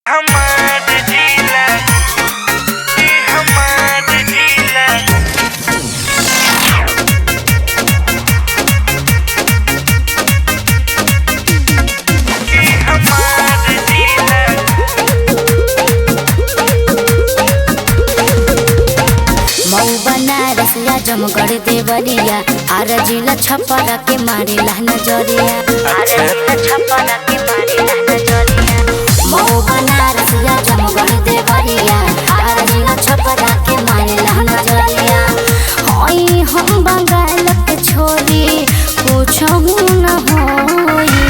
हमार जिला ई हमार जिला ई हमार जिला मऊ बनारस या जमगढ़ देवरिया आर जिला छपरा के मारेला नजरिया आर जिला छपरा के मारेला नजरिया मऊ बनारस या जमगढ़ देवरिया आर जिला छपरा के मारेला नजरिया होई हम बंगाल के छोरी पूछहु न होई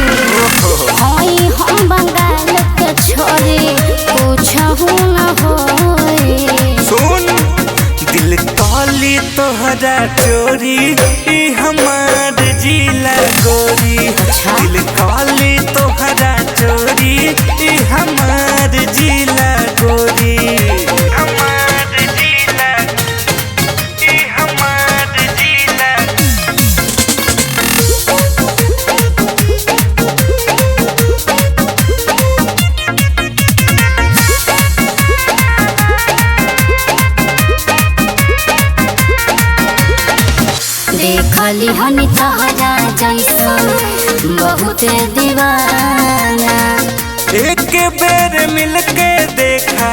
होई हम बंगाल के छोरी पूछहु न होई सुन दिल काली तोहरा चोरी ई हमार जिला गोरी दिल काली तोहरा चोरी ई हमार जिला गोरी हमार जिला ई हमार जिला देखली हनी तहरा जैसन बहुत दीवाना एक बेर मिलके देखा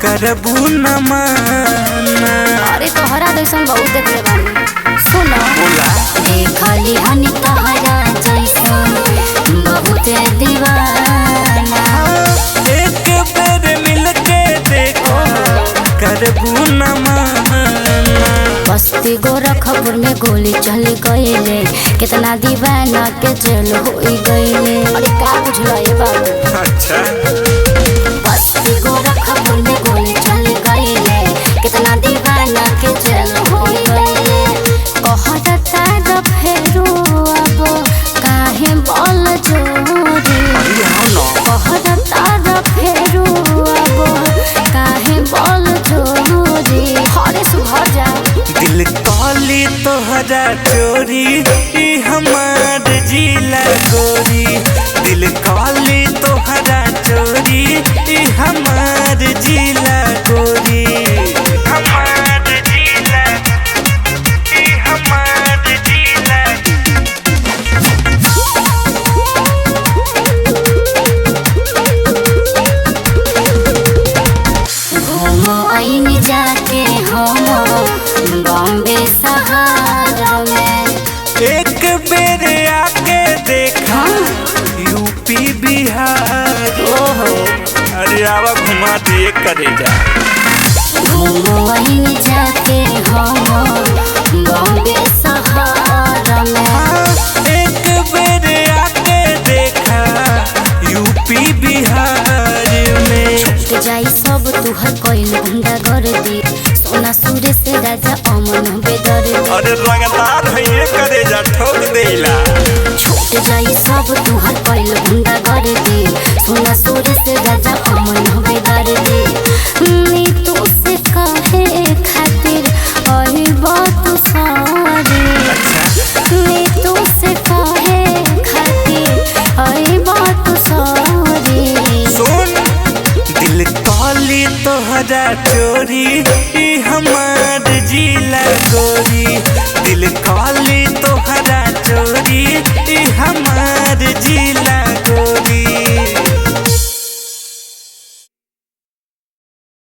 करबू न माना अरे तोहरा जैसन बहुत देखले बानी सुनो बोला देखली हनी तहरा जैसन बहुत दीवाना एक बेर मिलके देखा करबू न माना बस्ती गोरखपुर में गोली चल गईले कितना दीवाना के जेल हो गईले अरे का बुझला ये बाबू अच्छा बस्ती गोरखपुर में गोली चल गईले कितना दीवाना के जेल हो गईले कहता र फेरू अब काहे बोल जोरी कहता र फेरू अब काहे बोल जोरी हरे सुधर जा दिल काली तोहरा चोरी ई हमार जिला गोरी दिल काली तोहरा चोरी ई हमार जिला गोरी हमार जिला ई हमार जिला घूमो आईन जाके हम बॉम्बे शहर में एक बेर आके देखा यूपी बिहार ओहो अरे आवा घुमा दिए करे जा घूमो आईन जाके हम बॉम्बे शहर में एक बेर आके देखा यूपी बिहार में छुट जाई सब तुहर कोइल गुंडा कर दी सोना सूर्य से राजा अमन बेदर अरे रंगदार है ये करे जा ठोक देला छूट जाई सब तुहर कोइल गुंडा कर दी सोना सूर्य से राजा अमन बेदर दी तू से कहे खातिर आई बात सारी तू से कहे खातिर आई बात सारी सुन दिल काली तोहरा चोरी ई हमार जिला गोरी दिल काली तोहरा चोरी ई हमार जिला